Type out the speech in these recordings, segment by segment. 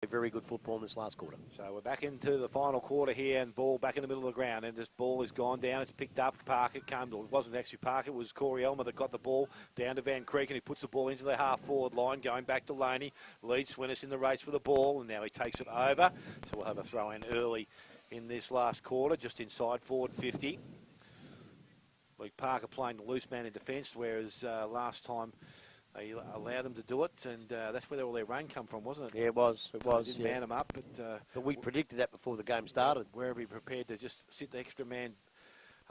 very good football in this last quarter. So we're back into the final quarter here, and ball back in the middle of the ground, and this ball has gone down. It's picked up. Parker came, or it wasn't actually Parker, it was Corey Elmer that got the ball down to Van Creek, and he puts the ball into the half-forward line, going back to Loney. Leads Swinnis in the race for the ball, and now he takes it over. So we'll have a throw-in early in this last quarter, just inside forward 50. Luke Parker playing the loose man in defence, whereas last time they allowed them to do it, and that's where all their run come from, wasn't it? Yeah, it was. It was. Didn't man them up, but we predicted that before the game started. Wherever he prepared to just sit the extra man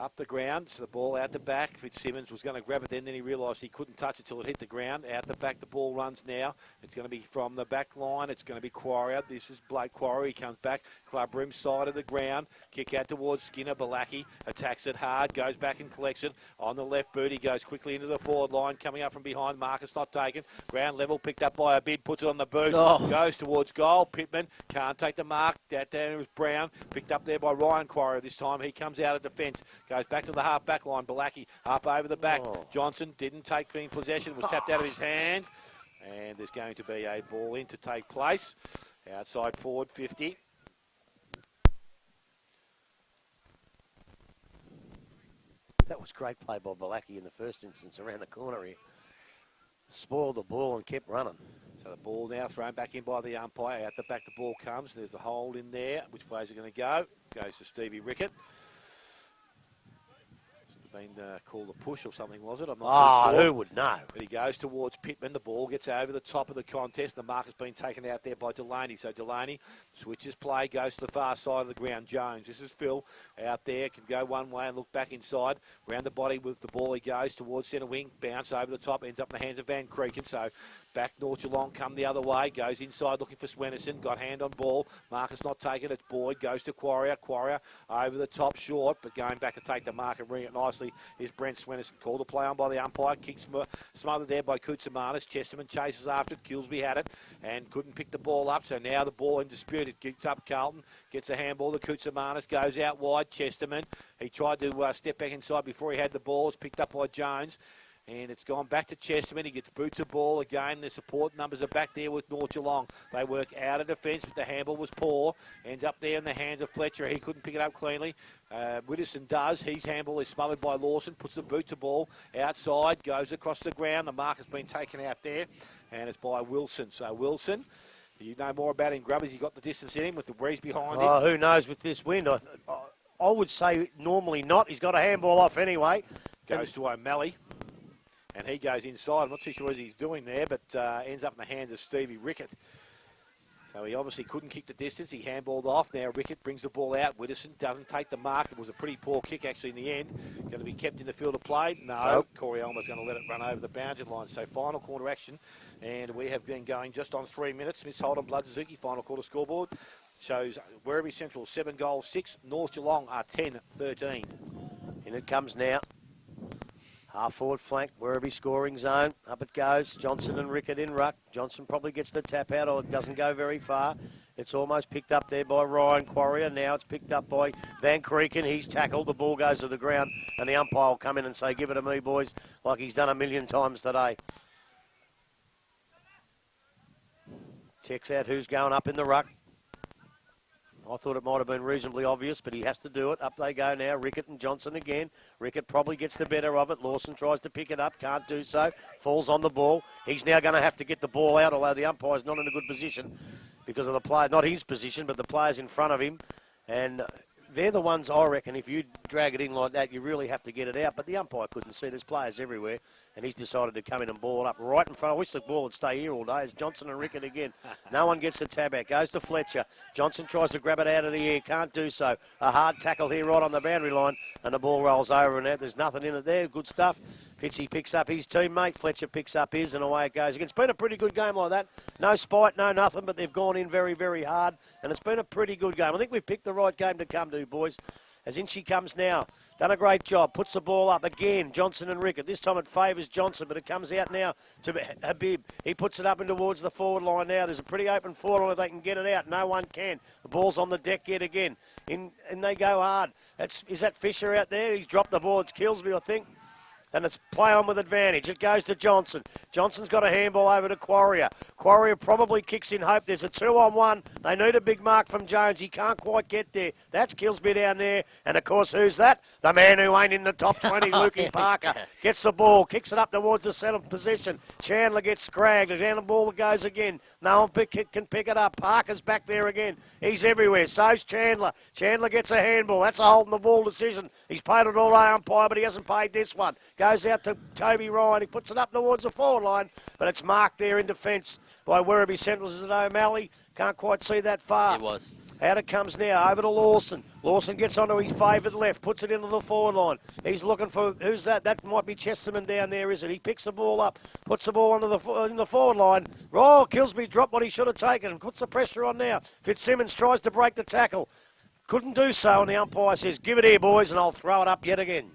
up the ground, so the ball out the back. Fitzsimmons was going to grab it then he realised he couldn't touch it till it hit the ground. Out the back, the ball runs now. It's going to be from the back line. It's going to be Quarrier. This is Blake Quarrier. He comes back, club rim side of the ground. Kick out towards Skinner. Balaki attacks it hard, goes back and collects it. On the left boot, he goes quickly into the forward line, coming up from behind. Marcus not taken. Ground level, picked up by a bid, puts it on the boot. Goes towards goal. Pittman can't take the mark. That down was Brown. Picked up there by Ryan Quarrier this time. He comes out of defence. Goes back to the half-back line. Balaki up over the back. Johnson didn't take being possession. Was tapped out of his hands. And there's going to be a ball in to take place. Outside forward 50. That was great play by Balaki in the first instance around the corner here. Spoiled the ball and kept running. So the ball now thrown back in by the umpire. Out the back the ball comes. There's a hold in there. Which players are going to go? Goes to Stevie Rickett. Been called a push or something, was it? I'm not too sure. Who would know? But he goes towards Pittman. The ball gets over the top of the contest. The mark has been taken out there by Delaney. So Delaney switches play, goes to the far side of the ground. Jones, this is Phil out there, can go one way and look back inside. Round the body with the ball he goes towards centre wing. Bounce over the top, ends up in the hands of Van Creeken. So back North Geelong, come the other way. Goes inside looking for Swenison. Got hand on ball. Marcus not taken. It's Boyd. Goes to Quarrier. Quarrier over the top short, but going back to take the mark and ring it nicely is Brent Swenison. Called the play on by the umpire. Kick smothered there by Koutsamanis. Chesterman chases after it. Kilsby had it and couldn't pick the ball up. So now the ball in dispute. It kicks up Carlton. Gets a handball to Koutsamanis. Goes out wide. Chesterman. He tried to step back inside before he had the ball. It's picked up by Jones. And it's gone back to Chesterman. He gets boot to ball again. The support numbers are back there with North Geelong. They work out of defence, but the handball was poor. Ends up there in the hands of Fletcher. He couldn't pick it up cleanly. Widdowson does. His handball is smothered by Lawson. Puts the boot to ball outside. Goes across the ground. The mark has been taken out there. And it's by Wilson. So Wilson, you know more about him, Grubbers. He's got the distance in him with the breeze behind him. Who knows with this wind? I would say normally not. He's got a handball off anyway. Goes to O'Malley. And he goes inside. I'm not too sure what he's doing there, but ends up in the hands of Stevie Rickett. So he obviously couldn't kick the distance. He handballed off. Now Rickett brings the ball out. Widdowson doesn't take the mark. It was a pretty poor kick actually in the end. Going to be kept in the field of play? No. Nope. Corey Elmer's going to let it run over the boundary line. So final quarter action. And we have been going just on 3 minutes. Smiths Holden, Blood Suzuki, final quarter scoreboard. Shows Werribee Central 7 goals, 6. North Geelong are 10-13. In it comes now. Half forward flank, Werribee scoring zone. Up it goes. Johnson and Rickett in ruck. Johnson probably gets the tap out, or it doesn't go very far. It's almost picked up there by Ryan Quarrier. Now it's picked up by Van Creeken. He's tackled. The ball goes to the ground, and the umpire will come in and say, "Give it to me, boys," like he's done a million times today. Checks out who's going up in the ruck. I thought it might have been reasonably obvious, but he has to do it. Up they go now. Rickett and Johnson again. Rickett probably gets the better of it. Lawson tries to pick it up. Can't do so. Falls on the ball. He's now going to have to get the ball out, although the umpire's not in a good position because of the player, not his position, but the players in front of him. And they're the ones, I reckon, if you drag it in like that, you really have to get it out. But the umpire couldn't see. There's players everywhere. And he's decided to come in and ball it up right in front. I wish the ball would stay here all day. It's Johnson and Rickett again. No one gets the tab out. Goes to Fletcher. Johnson tries to grab it out of the air. Can't do so. A hard tackle here right on the boundary line. And the ball rolls over and out. There's nothing in it there. Good stuff. Fitzy picks up his teammate. Fletcher picks up his, and away it goes. It's been a pretty good game like that. No spite, no nothing, but they've gone in very, very hard. And it's been a pretty good game. I think we've picked the right game to come to, boys. As in she comes now. Done a great job. Puts the ball up again. Johnson and Rickett. This time it favours Johnson, but it comes out now to Habib. He puts it up and towards the forward line now. There's a pretty open forward line if they can get it out. No one can. The ball's on the deck yet again. And they go hard. Is that Fisher out there? He's dropped the ball. It's Kilsby, I think. and it's play on with advantage. It goes to Johnson. Johnson's got a handball over to Quarrier. Quarrier probably kicks in hope. There's a 2-on-1. They need a big mark from Jones. He can't quite get there. That's Kilsby down there. And, of course, who's that? The man who ain't in the top 20, Lukey Parker. Gets the ball, kicks it up towards the centre position. Chandler gets scragged. Down the ball goes again. No one can pick it up. Parker's back there again. He's everywhere. So's Chandler. Chandler gets a handball. That's a holding the ball decision. He's paid it all right umpire, but he hasn't paid this one. Goes out to Toby Ryan. He puts it up towards the forward line, but it's marked there in defence by Werribee Central. Is it O'Malley? Can't quite see that far. It was. Out it comes now, over to Lawson. Lawson gets onto his favoured left, puts it into the forward line. He's looking for, who's that? That might be Chesterman down there, is it? He picks the ball up, puts the ball in the forward line. Oh, Kilsby dropped what he should have taken. Puts the pressure on now. Fitzsimmons tries to break the tackle. Couldn't do so, and the umpire says, give it here, boys, and I'll throw it up yet again.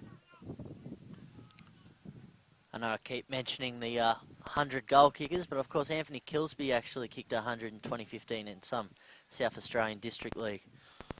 I know I keep mentioning the 100 goal kickers, but of course Anthony Kilsby actually kicked 100 in 2015 in some South Australian District League.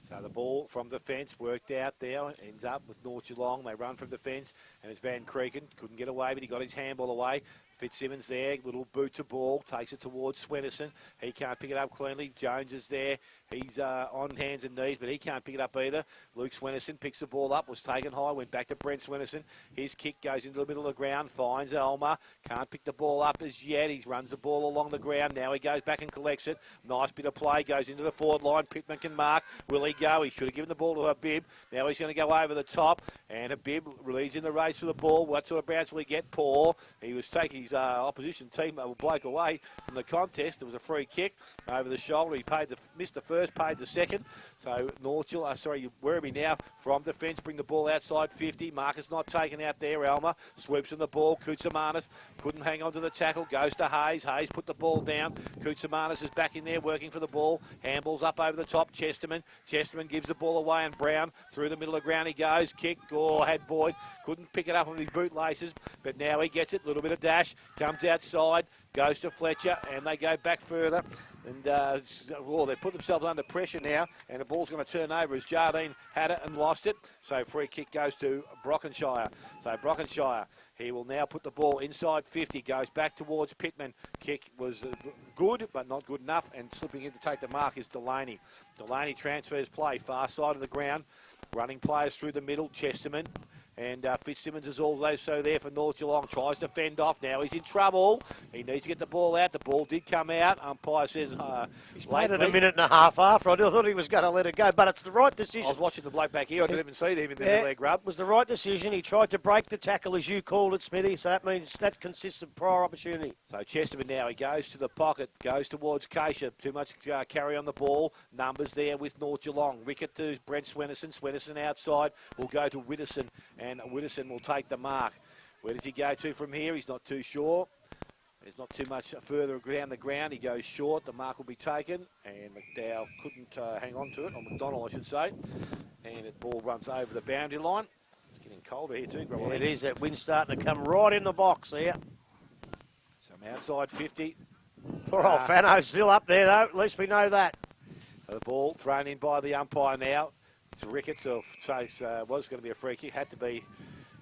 So the ball from defence worked out there, ends up with North Geelong. They run from defence, and it's Van Creeken. Couldn't get away, but he got his handball away. Fitzsimmons there, little boot to ball, takes it towards Swennerson. He can't pick it up cleanly. Jones is there. He's on hands and knees, but he can't pick it up either. Luke Swennerson picks the ball up, was taken high, went back to Brent Swennerson. His kick goes into the middle of the ground, finds Elmer. Can't pick the ball up as yet. He runs the ball along the ground. Now he goes back and collects it. Nice bit of play, goes into the forward line. Pittman can mark. Will he go? He should have given the ball to Habib. Now he's going to go over the top, and Habib leads in the race for the ball. What sort of bounce will he get? Paul. He was taking his opposition team bloke away from the contest. There was a free kick over the shoulder. He missed the first, paid the second. So Werribee now from defence, bring the ball outside 50. Marcus not taken out there. Elmer sweeps on the ball. Koutsamanis couldn't hang on to the tackle. Goes to Hayes. Hayes put the ball down. Koutsamanis is back in there working for the ball. Handballs up over the top. Chesterman gives the ball away, and Brown through the middle of the ground he goes. Kick. Had Boyd. Couldn't pick it up on his bootlaces, but now he gets it. Little bit of dash. Comes outside. Goes to Fletcher, and they go back further. And they put themselves under pressure now, and the ball's going to turn over as Jardine had it and lost it. So free kick goes to Brockenshire. So Brockenshire, he will now put the ball inside 50, goes back towards Pittman. Kick was good, but not good enough, and slipping in to take the mark is Delaney. Delaney transfers play, far side of the ground, running players through the middle. Chesterman. And Fitzsimmons is also there for North Geelong. Tries to fend off. Now he's in trouble. He needs to get the ball out. The ball did come out. Umpire says... he's played it a minute and a half after. I thought he was going to let it go, but it's the right decision. I was watching the bloke back here. I didn't even see him in the leg rub. It was the right decision. He tried to break the tackle, as you called it, Smithy, so that means that consists of prior opportunity. So Chesterman now, he goes to the pocket, goes towards Keisha. Too much carry on the ball. Numbers there with North Geelong. Rickett to Brent Swennerson. Swennerson outside will go to Widdowson, and Widdowson will take the mark. Where does he go to from here? He's not too sure. There's not too much further down the ground. He goes short. The mark will be taken, and McDowell couldn't hang on to it, or McDonald, I should say. And the ball runs over the boundary line. It's getting colder here too. Yeah, it is. That wind's starting to come right in the box here. Some outside 50. Poor old Fano's still up there, though. At least we know that. The ball thrown in by the umpire now. It's Ricketts, was going to be a free kick. Had to be.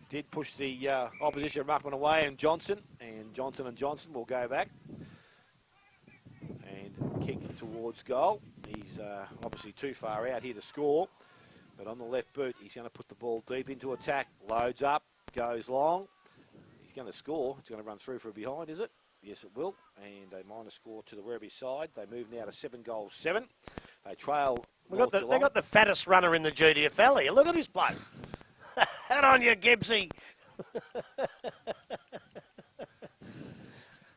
Did push the opposition ruckman away, and Johnson will go back and kick towards goal. He's obviously too far out here to score, but on the left boot, he's going to put the ball deep into attack. Loads up, goes long. He's going to score. It's going to run through for a behind, is it? Yes, it will. And a minor score to the Werribee side. They move now to 7-7. They trail. They got the fattest runner in the GDFL here. Look at this bloke. Head on you, Gibbsy.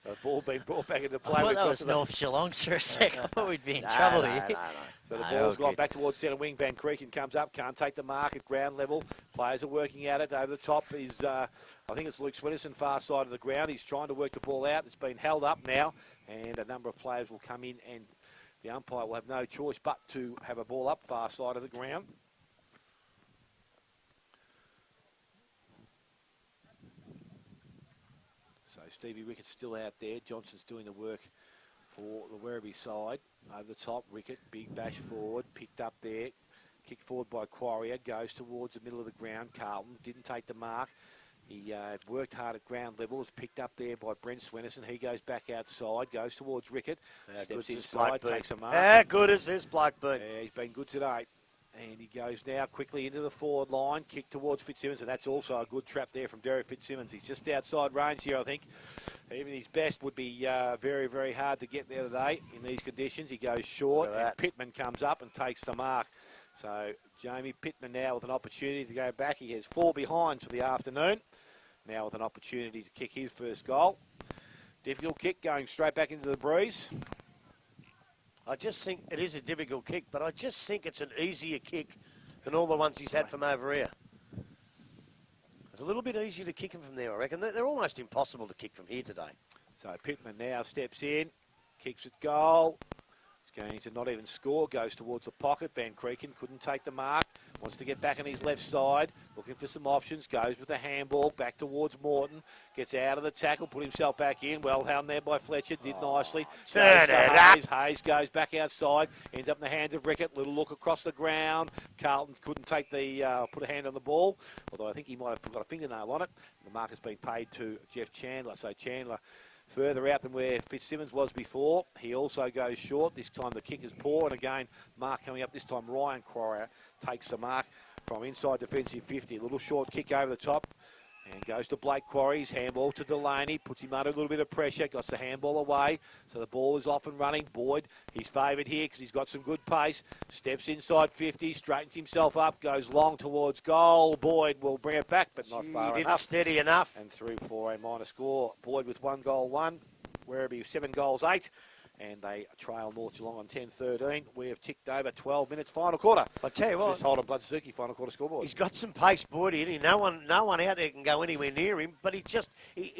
So the ball being brought back into play. I thought that was North Geelong for a second. I thought we'd be in trouble here. No. So the ball's gone back towards centre wing. Van Creeken comes up, can't take the mark at ground level. Players are working at it. Over the top is, I think it's Luke Swennerson, far side of the ground. He's trying to work the ball out. It's been held up now, and a number of players will come in, and the umpire will have no choice but to have a ball up far side of the ground. So Stevie Ricketts still out there. Johnson's doing the work for the Werribee side. Over the top, Rickett, big bash forward, picked up there. Kick forward by Quarrier, goes towards the middle of the ground. Carlton didn't take the mark. He worked hard at ground level. Was picked up there by Brent Swenison. He goes back outside, goes towards Rickett. Steps inside, takes a mark. How good is this bloke been? Yeah, he's been good today. And he goes now quickly into the forward line, kick towards Fitzsimmons, and that's also a good trap there from Derek Fitzsimmons. He's just outside range here, I think. Even his best would be very, very hard to get there today in these conditions. He goes short, and Pittman comes up and takes the mark. So Jamie Pittman now with an opportunity to go back. He has 4 behinds for the afternoon. Now with an opportunity to kick his first goal. Difficult kick going straight back into the breeze. I just think it is a difficult kick, but I just think it's an easier kick than all the ones he's had from over here. It's a little bit easier to kick him from there, I reckon. They're almost impossible to kick from here today. So Pittman now steps in, kicks it goal. He's going to not even score, goes towards the pocket. Van Creeken couldn't take the mark. Wants to get back on his left side, looking for some options, goes with the handball, back towards Morton, gets out of the tackle, put himself back in, well held there by Fletcher, did nicely. Turn it up. Hayes goes back outside, ends up in the hands of Rickett, little look across the ground. Carlton couldn't take the, put a hand on the ball, although I think he might have got a fingernail on it. The mark has been paid to Jeff Chandler, so Chandler further out than where Fitzsimmons was before. He also goes short. This time the kick is poor. And again, mark coming up. This time Ryan Cryer takes the mark from inside defensive 50. A little short kick over the top. And goes to Blake Quarry's handball to Delaney. Puts him under a little bit of pressure. Got the handball away. So the ball is off and running. Boyd, he's favoured here because he's got some good pace. Steps inside 50. Straightens himself up. Goes long towards goal. Boyd will bring it back, but not far enough. Didn't steady enough. And through for a minor score. Boyd with 1 goal, 1. Werribee 7 goals, 8. And they trail North Geelong on 10-13. We have ticked over 12 minutes. Final quarter. I tell you what, Just hold on, Blood Suzuki, final quarter scoreboard. he's got some pace, Boyd. No one out there can go anywhere near him. But he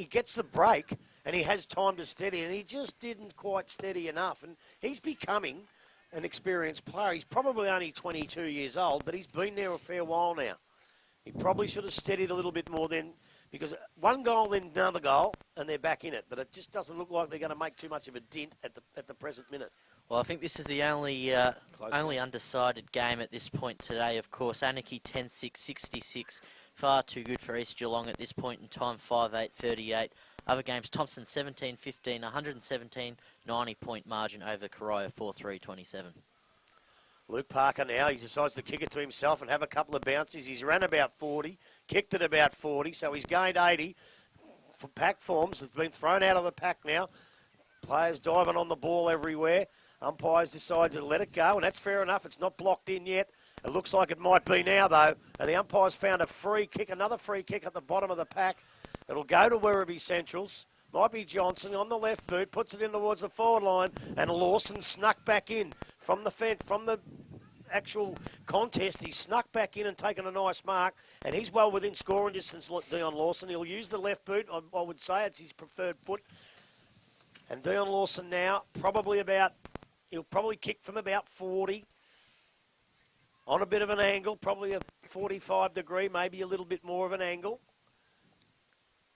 gets the break and he has time to steady, and he just didn't quite steady enough. And he's becoming an experienced player. He's probably only 22 years old, but he's been there a fair while now. He probably should have steadied a little bit more then, because 1 goal, then another goal, and they're back in it. But it just doesn't look like they're going to make too much of a dent at the present minute. Well, I think this is the only undecided game at this point today, of course. Anarchy 10-6, 66. Far too good for East Geelong at this point in time, 5-8, 38. Other games, Thompson 17-15, 117, 90-point margin over Karaya, 4-3, 27. Luke Parker now, he decides to kick it to himself and have a couple of bounces. He's ran about 40, kicked it about 40, so he's gained 80. For pack forms, it's been thrown out of the pack now. Players diving on the ball everywhere. Umpires decide to let it go, and that's fair enough. It's not blocked in yet. It looks like it might be now, though. And the umpires found a free kick, another free kick at the bottom of the pack. It'll go to Werribee Centrals. Might be Johnson on the left boot, puts it in towards the forward line, and Lawson snuck back in from the actual contest. He snuck back in and taken a nice mark, and he's well within scoring distance, Dion Lawson. He'll use the left boot, I would say. It's his preferred foot. And Dion Lawson now, he'll probably kick from about 40, on a bit of an angle, probably a 45 degree, maybe a little bit more of an angle.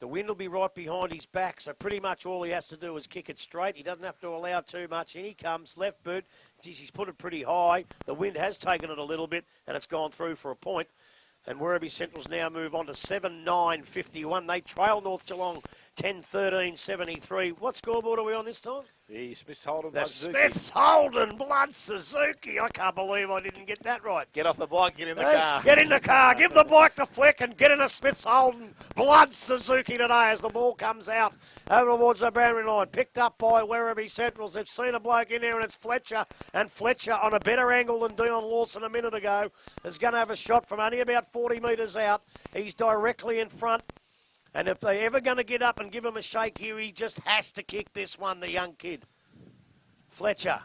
The wind will be right behind his back, so pretty much all he has to do is kick it straight. He doesn't have to allow too much. In he comes, left boot. Geez, he's put it pretty high. The wind has taken it a little bit, and it's gone through for a point. And Werribee Centrals now move on to 7-9-51. They trail North Geelong 10-13-73. What scoreboard are we on this time? The Smiths Holden The Blood Suzuki. Smiths Holden Blood Suzuki. I can't believe I didn't get that right. Get off the bike, get in the car. Get in the car, give the bike the flick, and get in a Smiths Holden Blood Suzuki today as the ball comes out over towards the boundary line. Picked up by Werribee Centrals. They've seen a bloke in there, and it's Fletcher. And Fletcher, on a better angle than Dion Lawson a minute ago, is going to have a shot from only about 40 metres out. He's directly in front. And if they're ever going to get up and give him a shake here, he just has to kick this one, the young kid. Fletcher.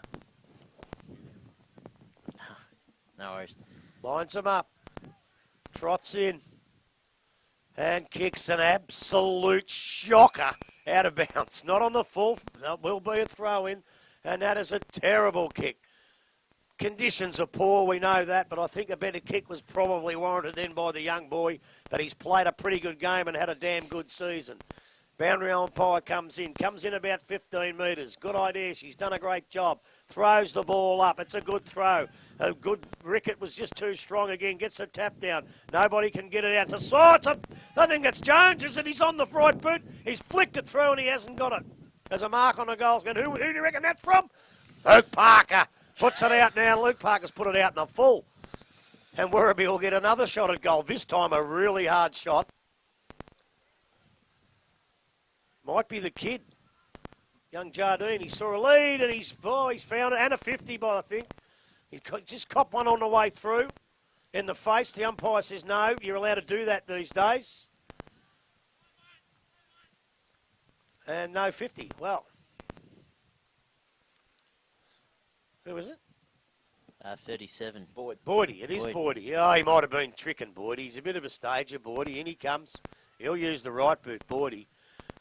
No worries. Lines him up. Trots in. And kicks an absolute shocker out of bounds. Not on the full. That will be a throw-in. And that is a terrible kick. Conditions are poor, we know that, but I think a better kick was probably warranted then by the young boy, but he's played a pretty good game and had a damn good season. Boundary umpire comes in about 15 metres. Good idea. She's done a great job. Throws the ball up. It's a good throw. A good Rickett was just too strong again. Gets a tap down. Nobody can get it out. I think it's Jones, is it? He's on the right boot. He's flicked it through and he hasn't got it. There's a mark on the goal. Who do you reckon that's from? Luke Parker puts it out now. Luke Parker's put it out in a full. And Werribee will get another shot at goal. This time a really hard shot. Might be the kid, young Jardine. He saw a lead and he's found it, and a 50 by I think. He just copped one on the way through in the face. The umpire says no, you're allowed to do that these days. And no 50. Well, who is it? 37. Boydie. It is Boydie. Oh, he might have been tricking Boydie. He's a bit of a stager, Boydie. In he comes. He'll use the right boot, Boydie.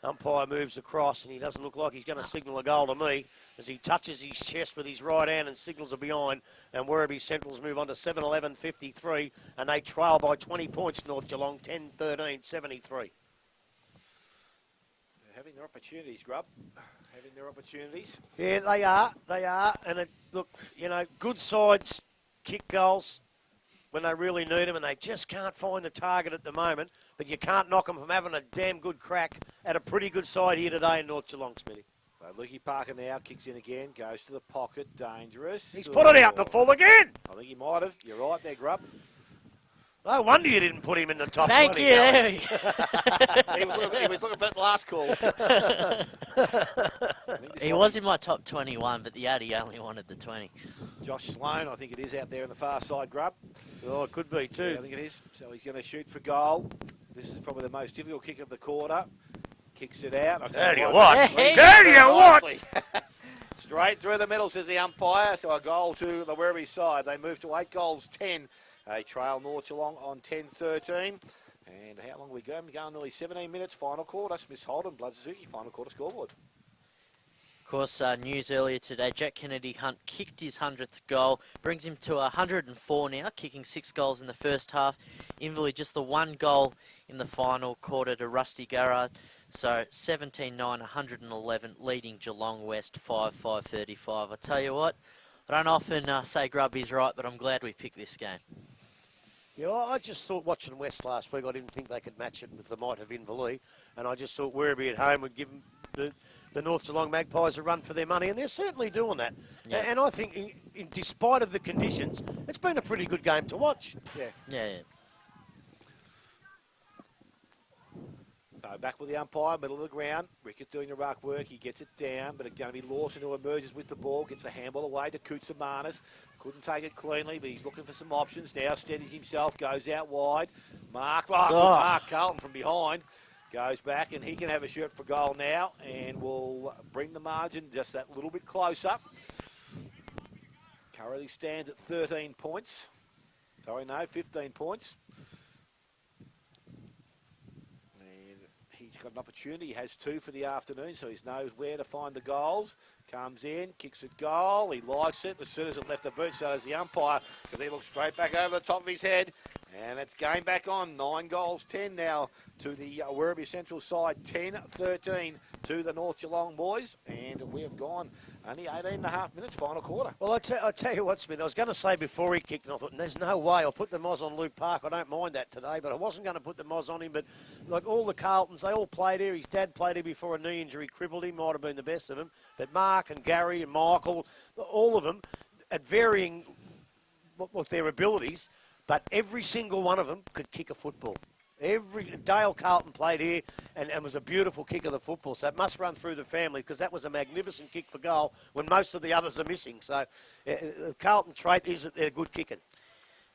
Umpire moves across, and he doesn't look like he's going to signal a goal to me as he touches his chest with his right hand and signals a behind. And Werribee Centrals move on to 7-11-53, and they trail by 20 points, North Geelong, 10-13-73. They're having their opportunities, Grub. Having their opportunities. Yeah, they are. And look, good sides kick goals when they really need them, and they just can't find the target at the moment. But you can't knock them from having a damn good crack at a pretty good side here today in North Geelong, Smithy. So Lukey Parker now kicks in again, goes to the pocket, dangerous. He's put it out in the full again. I think he might have. You're right there, Grub. No wonder you didn't put him in the top 20. Thank you. He was looking for that last call. He was in my top 21, but the Addy only wanted the 20. Josh Sloan, I think it is out there on the far side, Grub. Oh, it could be too. Yeah, I think it is. So he's going to shoot for goal. This is probably the most difficult kick of the quarter. Kicks it out. Tell you what. Straight through the middle, says the umpire. So a goal to the Werribee side. They move to 8-10. They trail North Geelong on 10-13. And how long are we going? We're going nearly 17 minutes. Final quarter. Smith Holden, Blood Suzuki, final quarter scoreboard. Of course, news earlier today, Jack Kennedy Hunt kicked his 100th goal, brings him to 104 now, kicking 6 goals in the first half. Inverleigh just the 1 goal in the final quarter to Rusty Garrard. So 17-9, 111, leading Geelong West 5-5-35. I tell you what, I don't often say Grubby's right, but I'm glad we picked this game. Yeah, I just thought watching West last week, I didn't think they could match it with the might of Inverleigh. And I just thought Werribee at home would give them the North Geelong Magpies a run for their money. And they're certainly doing that. Yeah. And I think, despite of the conditions, it's been a pretty good game to watch. Yeah. So back with the umpire, middle of the ground. Rickett doing the ruck work. He gets it down, but it's going to be Lawson who emerges with the ball. Gets the handball away to Koutsamanis. Couldn't take it cleanly, but he's looking for some options. Now steadies himself, goes out wide. Mark Carlton from behind. Goes back, and he can have a shot for goal now, and will bring the margin just that little bit closer. Currently stands at 13 points. 15 points. He's got an opportunity. He has 2 for the afternoon, so he knows where to find the goals. Comes in, kicks a goal. He likes it. As soon as it left the boot, so does the umpire, because he looks straight back over the top of his head. And it's game back on. 9-10 now to the Werribee Central side. 10-13 to the North Geelong boys. And we have gone only 18.5 minutes, final quarter. Well, I tell you what, Smith, I was going to say before he kicked, and I thought, there's no way. I'll put the Moz on Luke Park. I don't mind that today, but I wasn't going to put the Moz on him. But like all the Carltons, they all played here. His dad played here before a knee injury crippled him. Might have been the best of them. But Mark and Gary and Michael, all of them, at varying with their abilities, but every single one of them could kick a football. Dale Carlton played here and was a beautiful kick of the football, so it must run through the family because that was a magnificent kick for goal when most of the others are missing. So the Carlton trait is that they're good kicking.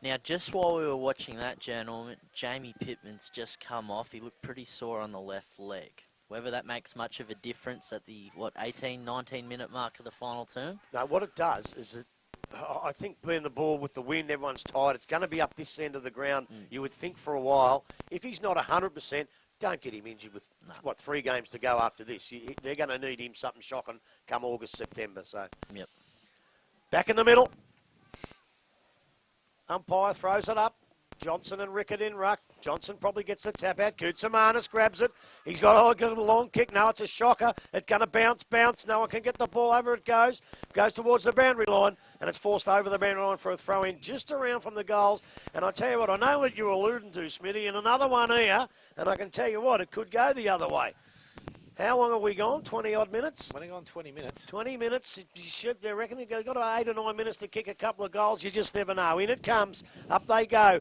Now, just while we were watching that, gentlemen, Jamie Pittman's just come off. He looked pretty sore on the left leg. Whether that makes much of a difference at the, 18, 19-minute mark of the final term? No, what it does is that I think being the ball with the wind, everyone's tired. It's going to be up this end of the ground, you would think, for a while. If he's not 100%, don't get him injured with, 3 games to go after this. They're going to need him something shocking come August, September. So, Yep. Back in the middle. Umpire throws it up. Johnson and Rickett in ruck. Johnson probably gets the tap out. Koutsamanis grabs it. He's got a long kick. No, it's a shocker. It's going to bounce. No one can get the ball over. It goes towards the boundary line, and it's forced over the boundary line for a throw in just around from the goals. And I tell you what, I know what you're alluding to, Smitty, and another one here, and I can tell you what, it could go the other way. How long have we gone? 20-odd minutes? Running on 20 minutes. 20 minutes. You should, they reckon you've got 8 or 9 minutes to kick a couple of goals. You just never know. In it comes. Up they go.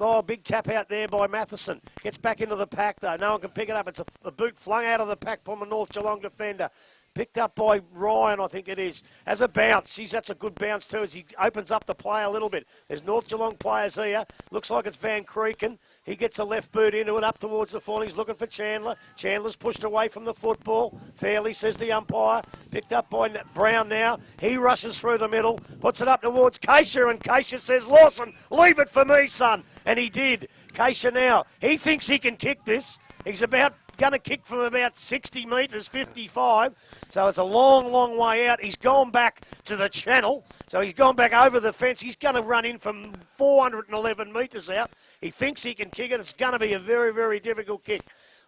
Oh, big tap out there by Matheson. Gets back into the pack, though. No one can pick it up. It's a boot flung out of the pack from a North Geelong defender. Picked up by Ryan, I think it is. As a bounce. Geez, that's a good bounce too as he opens up the play a little bit. There's North Geelong players here. Looks like it's Van Creeken. He gets a left boot into it up towards the full. He's looking for Chandler. Chandler's pushed away from the football. Fairly, says the umpire. Picked up by Brown now. He rushes through the middle. Puts it up towards Keisha, and Keisha says, Lawson, leave it for me, son. And he did. Keisha now. He thinks he can kick this. He's going to kick from about 60 metres, 55. So it's a long, long way out. He's gone back to the channel. So he's gone back over the fence. He's going to run in from 411 metres out. He thinks he can kick it. It's going to be a very, very difficult kick.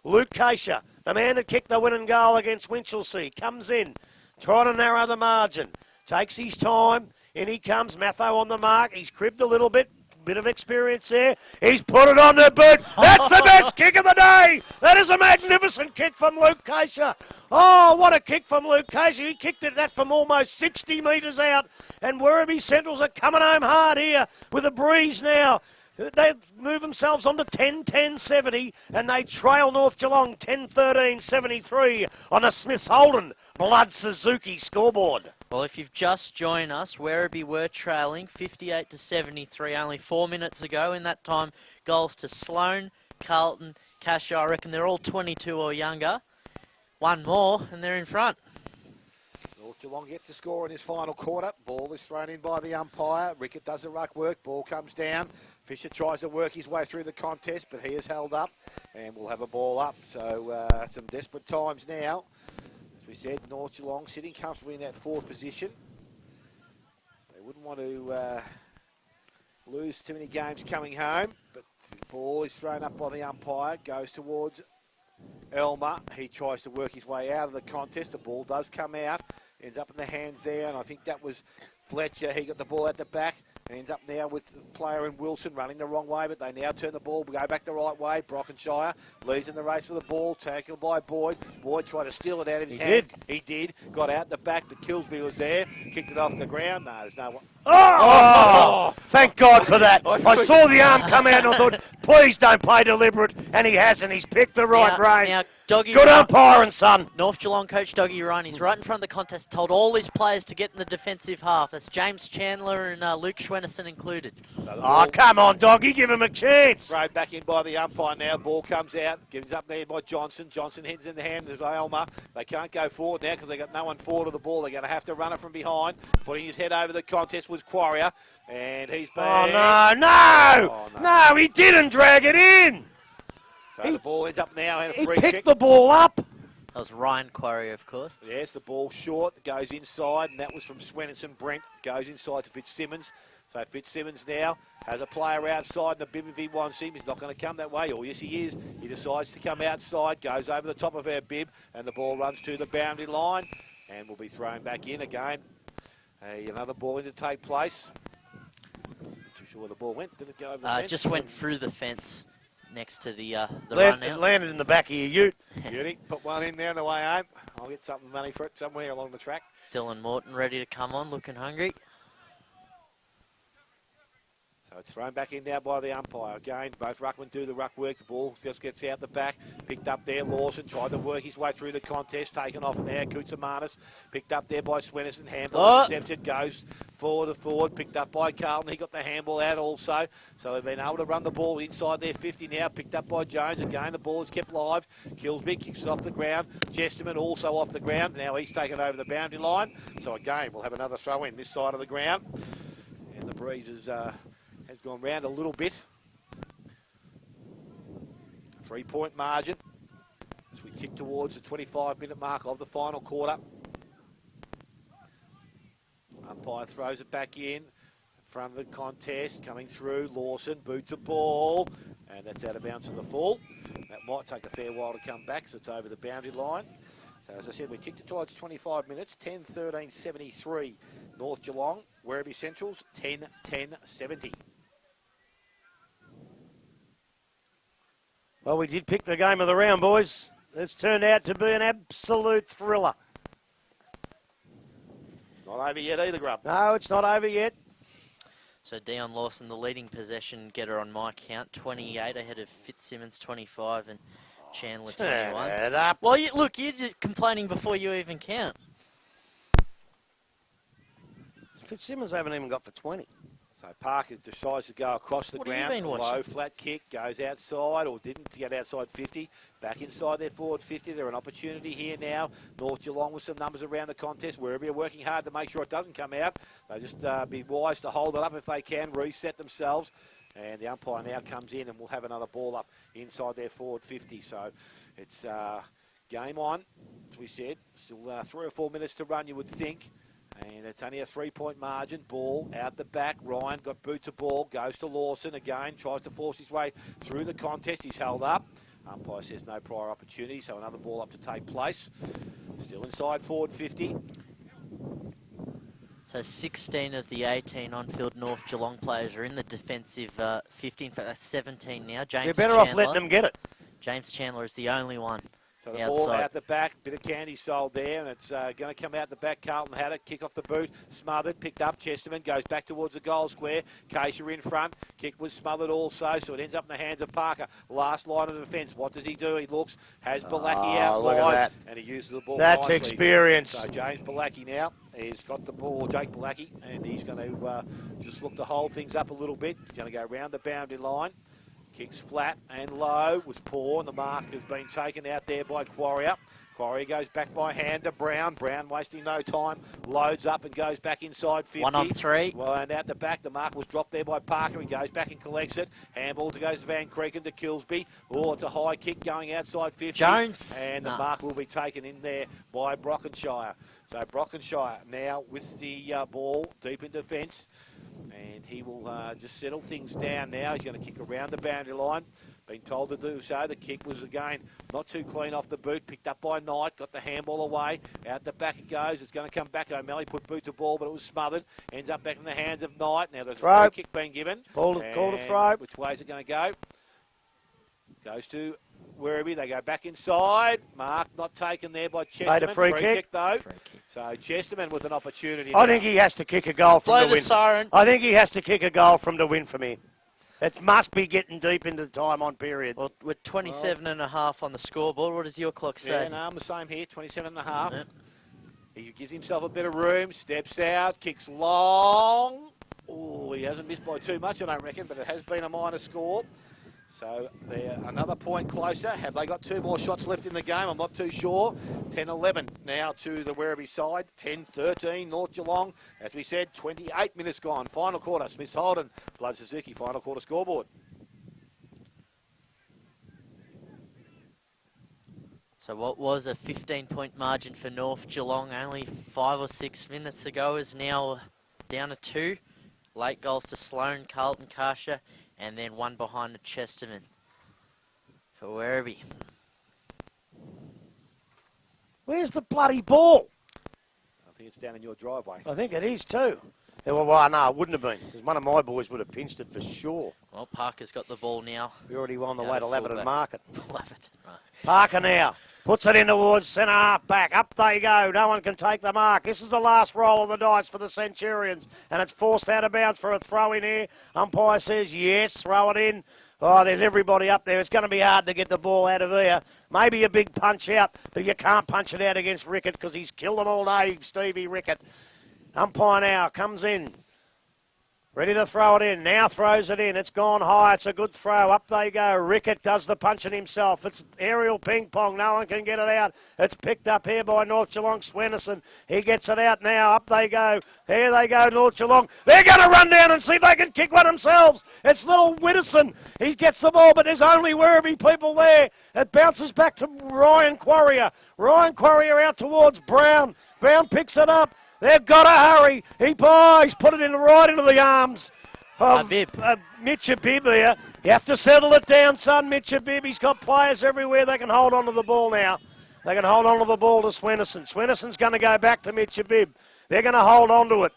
Luke Keisha, the man that kicked the winning goal against Winchelsea, comes in, trying to narrow the margin. Takes his time. In he comes. Matho on the mark. He's cribbed a little bit. Bit of experience there. He's put it on the boot. That's the best kick of the day. That is a magnificent kick from Luke Keisha. Oh, what a kick from Luke Keisha. He kicked that from almost 60 metres out. And Werribee Centrals are coming home hard here with a breeze now. They move themselves on to 10-10-70 and they trail North Geelong 10-13-73 on a Smiths Holden Blood Suzuki scoreboard. Well, if you've just joined us, Werribee were trailing 58-73 only 4 minutes ago. In that time, goals to Sloane, Carlton, Casher. I reckon they're all 22 or younger. One more, and they're in front. North Geelong get to score in this final quarter. Ball is thrown in by the umpire. Rickett does the ruck work. Ball comes down. Fisher tries to work his way through the contest, but he is held up, and we'll have a ball up. So some desperate times now. As we said, North Geelong sitting comfortably in that fourth position. They wouldn't want to lose too many games coming home, but the ball is thrown up by the umpire, goes towards Elmer. He tries to work his way out of the contest. The ball does come out, ends up in the hands there, and I think that was Fletcher. He got the ball at the back. Ends up now with the player in Wilson running the wrong way, but they now turn the ball, go back the right way. Brockenshire leads in the race for the ball, tackled by Boyd. Boyd tried to steal it out of his hand. He did. Got out the back, but Kilsby was there. Kicked it off the ground. No, there's no one. Oh! Thank God for that. I saw the arm come out and I thought, please don't play deliberate. And he hasn't. He's picked the right rein. Now, Doggy Good Ryan, umpiring, son. North Geelong coach Doggy Ryan, he's right in front of the contest, told all his players to get in the defensive half. That's James Chandler and Luke Schwennerson included. So come on, Doggy, give him a chance. Thrown back in by the umpire now. Ball comes out, gives up there by Johnson. Johnson heads in the hand of Elmer. They can't go forward now because they got no one forward of the ball. They're going to have to run it from behind. Putting his head over the contest was Quarrier, and he's been... No, he didn't drag it in. So the ball ends up now in a He free picked kick. the ball up. That was Ryan Quarry, of course. Yes, the ball short, goes inside, and that was from Swenson Brent. Goes inside to Fitzsimmons. So Fitzsimmons now has a player outside in the bib if he wants him. He's not going to come that way. Oh, yes, he is. He decides to come outside, goes over the top of our bib, and the ball runs to the boundary line and will be thrown back in again. Another ball in to take place. Not too sure where the ball went. Did it go over the fence? Just went through the fence next to the run out. It landed in the back of your ute. Beauty. Put one in there on the way home. I'll get something money for it somewhere along the track. Dylan Morton ready to come on, looking hungry. So it's thrown back in now by the umpire. Again, both ruckmen do the ruck work. The ball just gets out the back. Picked up there. Lawson tried to work his way through the contest. Taken off now. Koutsamanis. Picked up there by Swenson. Handball intercepted. Goes forward to forward. Picked up by Carlton. He got the handball out also. So they've been able to run the ball inside their 50 now. Picked up by Jones. Again, the ball is kept live. Kilsby kicks it off the ground. Chesterman also off the ground. Now he's taken over the boundary line. So again, we'll have another throw in this side of the ground. And the breeze is... has gone round a little bit. 3-point margin as we tick towards the 25-minute mark of the final quarter. Umpire throws it back in. front of the contest, coming through. Lawson, boot to ball, and that's out of bounds to the full. That might take a fair while to come back, so it's over the boundary line. So as I said, we kicked it towards 25 minutes, 10-13-73. North Geelong, Werribee Centrals, 10-10-70. Well, we did pick the game of the round, boys. It's turned out to be an absolute thriller. It's not over yet either, Grub. No, it's not over yet. So Dion Lawson, the leading possession getter on my count, 28 ahead of Fitzsimmons, 25, and Chandler, 21. Turn it up. Well, look, you're just complaining before you even count. Fitzsimmons haven't even got for 20. So Parker decides to go across the What have you ground. been watching? Low, flat kick, goes outside, or didn't get outside 50. Back inside their forward 50. They're an opportunity here now. North Geelong with some numbers around the contest. Werribee are working hard to make sure it doesn't come out. They just be wise to hold it up if they can, reset themselves. And the umpire now comes in and will have another ball up inside their forward 50. So it's game on, as we said. Still 3 or 4 minutes to run, you would think. And it's only a 3-point margin. Ball out the back. Ryan got boot to ball. Goes to Lawson again. Tries to force his way through the contest. He's held up. Umpire says no prior opportunity. So another ball up to take place. Still inside forward 50. So 16 of the 18 on-field North Geelong players are in the defensive 50. In fact, that's 17 now. James You're better Chandler. off letting them get it. James Chandler is the only one. So the outside. ball out the back, bit of candy sold there, and it's going to come out the back. Carlton had it, kick off the boot, smothered, picked up. Chesterman goes back towards the goal square. Keisha in front, kick was smothered also, so it ends up in the hands of Parker. Last line of defence. What does he do? He looks, has Balaki out look at wide, that. and he uses the ball That's nicely. experience. So James Balaki now has got the ball, Jake Balaki, and he's going to just look to hold things up a little bit. He's going to go round the boundary line. Kicks flat and low, was poor, and the mark has been taken out there by Quarrier. Quarrier goes back by hand to Brown. Brown wasting no time, loads up and goes back inside 50. 1 on 3. Well, and out the back, the mark was dropped there by Parker. He goes back and collects it. Handball goes to Van Creeken to Kilsby. Oh, it's a high kick going outside 50. Jones. And the mark will be taken in there by Brockenshire. So Brockenshire now with the ball deep in defence. And he will just settle things down now. He's going to kick around the boundary line. Been told to do so. The kick was, again, not too clean off the boot. Picked up by Knight. Got the handball away. Out the back it goes. It's going to come back. O'Malley put boot to ball, but it was smothered. Ends up back in the hands of Knight. Now there's a free kick being given. Called a throw. Which way is it going to go? Goes to Werribee. They go back inside. Mark not taken there by Chesterman. Made a free kick. Though. Free kick. So Chesterman with an opportunity. I think he has to kick a goal from Blow the the win. siren. I think he has to kick a goal from the win from here. It must be getting deep into the time on period. Well, we're 27 and a half on the scoreboard. What does your clock say? Yeah, no, I'm the same here, 27 and a half. Yep. He gives himself a bit of room, steps out, kicks long. Oh, he hasn't missed by too much, I don't reckon, but it has been a minor score. So they're another point closer. Have they got 2 more shots left in the game? I'm not too sure. 10-11 now to the Werribee side. 10-13 North Geelong. As we said, 28 minutes gone. Final quarter. Smith Holden, Blood Suzuki, final quarter scoreboard. So what was a 15-point margin for North Geelong only 5 or 6 minutes ago is now down to 2. Late goals to Sloan, Carlton, Karsha, and then one behind the Chesterman for Werribee. Where's the bloody ball? I think it's down in your driveway. I think it is too. Yeah, well, no, it wouldn't have been, because one of my boys would have pinched it for sure. Well, Parker's got the ball now. We already won the Now way the to Laverton fullback. Market. Laverton, right. Parker now puts it in towards centre half back. Up they go. No one can take the mark. This is the last roll of the dice for the Centurions, and it's forced out of bounds for a throw in here. Umpire says yes, throw it in. Oh, there's everybody up there. It's going to be hard to get the ball out of here. Maybe a big punch out, but you can't punch it out against Rickett because he's killed them all day, Stevie Rickett. Umpire now comes in. Ready to throw it in. Now throws it in. It's gone high. It's a good throw. Up they go. Rickett does the punching himself. It's aerial ping pong. No one can get it out. It's picked up here by North Geelong. Swennerson. He gets it out now. Up they go. There they go, North Geelong. They're going to run down and see if they can kick one themselves. It's little Widdowson. He gets the ball, but there's only Werribee people there. It bounces back to Ryan Quarrier. Ryan Quarrier out towards Brown. Brown picks it up. They've got to hurry. He's put it in right into the arms of Mitch Bibb here. You have to settle it down, son, Mitch Bibb. He's got players everywhere. They can hold on to the ball now. They can hold on to the ball to Swenison. Swenison's going to go back to Mitch Bibb. They're going to hold on to it.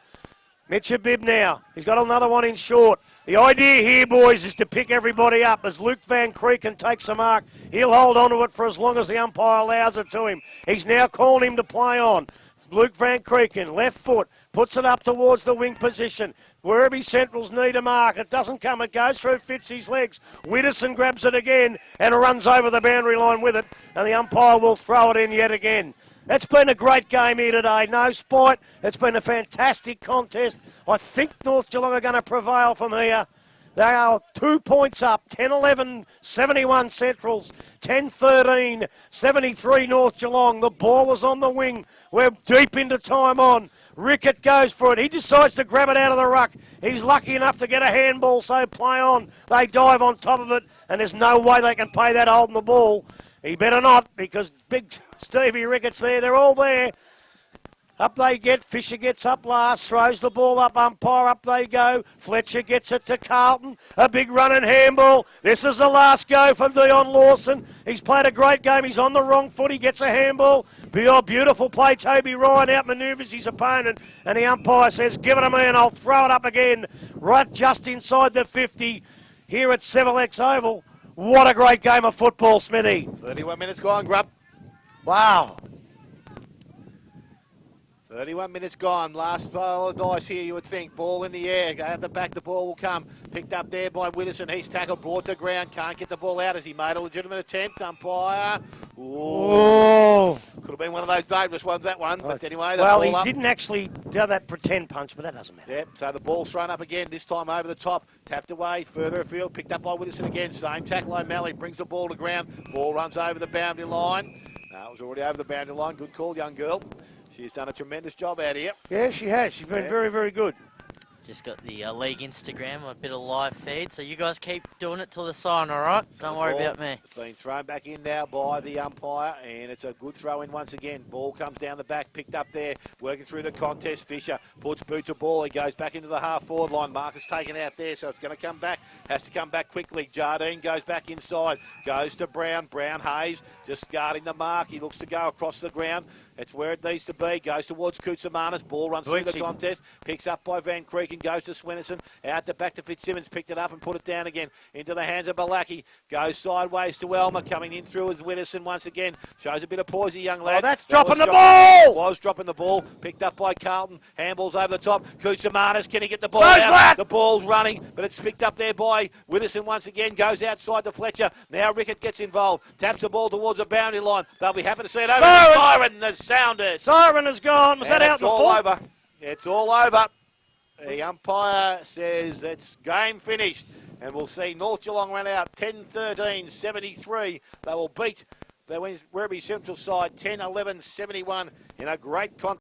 Mitch Bibb now. He's got another one in short. The idea here, boys, is to pick everybody up. As Luke Van Creeken takes a mark, he'll hold on to it for as long as the umpire allows it to him. He's now calling him to play on. Luke Van Creeken, left foot, puts it up towards the wing position. Werribee Central's need a mark. It doesn't come. It goes through Fitzy's legs. Widdowson grabs it again and runs over the boundary line with it. And the umpire will throw it in yet again. It's been a great game here today. No spite. It's been a fantastic contest. I think North Geelong are going to prevail from here. They are 2 points up, 10-11, 71 Centrals, 10-13, 73 North Geelong. The ball is on the wing. We're deep into time on. Rickett goes for it. He decides to grab it out of the ruck. He's lucky enough to get a handball, so play on. They dive on top of it, and there's no way they can pay that holding the ball. He better not, because big Stevie Rickett's there. They're all there. Up they get. Fisher gets up last, throws the ball up, umpire, up they go. Fletcher gets it to Carlton. A big running handball. This is the last go for Dion Lawson. He's played a great game. He's on the wrong foot. He gets a handball. Beautiful play. Toby Ryan outmanoeuvres his opponent, and the umpire says, give it to me and I'll throw it up again. Right just inside the 50 here at Seville X Oval. What a great game of football, Smithy. 31 minutes gone, Grub. Wow. 31 minutes gone. Last pile of dice here, you would think. Ball in the air. Go out the back. The ball will come. Picked up there by Widdowson. He's tackled. Brought to ground. Can't get the ball out as he made a legitimate attempt. Umpire. Oh. Could have been one of those dangerous ones, that one. But anyway, well, he didn't actually do that pretend punch, but that doesn't matter. Yep, so the ball's thrown up again, this time over the top. Tapped away, further afield. Picked up by Widdowson again. Same tackle. O'Malley brings the ball to ground. Ball runs over the boundary line. No, it was already over the boundary line. Good call, young girl. She's done a tremendous job out here. Yeah, she has. She's been very, very good. Just got the league Instagram, a bit of live feed, so you guys keep doing it till the sign, all right? So don't worry about me. It's been thrown back in now by the umpire, and it's a good throw in once again. Ball comes down the back, picked up there, working through the contest. Fisher puts boot to ball. He goes back into the half-forward line. Marcus taken out there, so it's going to come back. Has to come back quickly. Jardine goes back inside. Goes to Brown. Brown Hayes just guarding the mark. He looks to go across the ground. It's where it needs to be. Goes towards Koutsamanis. Ball runs through the contest. Picks up by Van Creeken. Goes to Swenison. Out the back to Fitzsimmons. Picked it up and put it down again. Into the hands of Balaki. Goes sideways to Elmer. Coming in through as Widdowson once again. Shows a bit of poise, young lad. Oh, that's dropping the ball! Was dropping the ball. Picked up by Carlton. Handballs over the top. Koutsamanis. Can he get the ball out? That. The ball's running, but it's picked up there by Widdowson once again. Goes outside to Fletcher. Now Rickett gets involved. Taps the ball towards the boundary line. They'll be happy to see it over. Siren has sounded. Siren has gone. Was that out in the full? Over. It's all over. The umpire says it's game finished. And we'll see North Geelong run out 10-13, 73. They will beat the Werribee Central side 10-11, 71 in a great contest.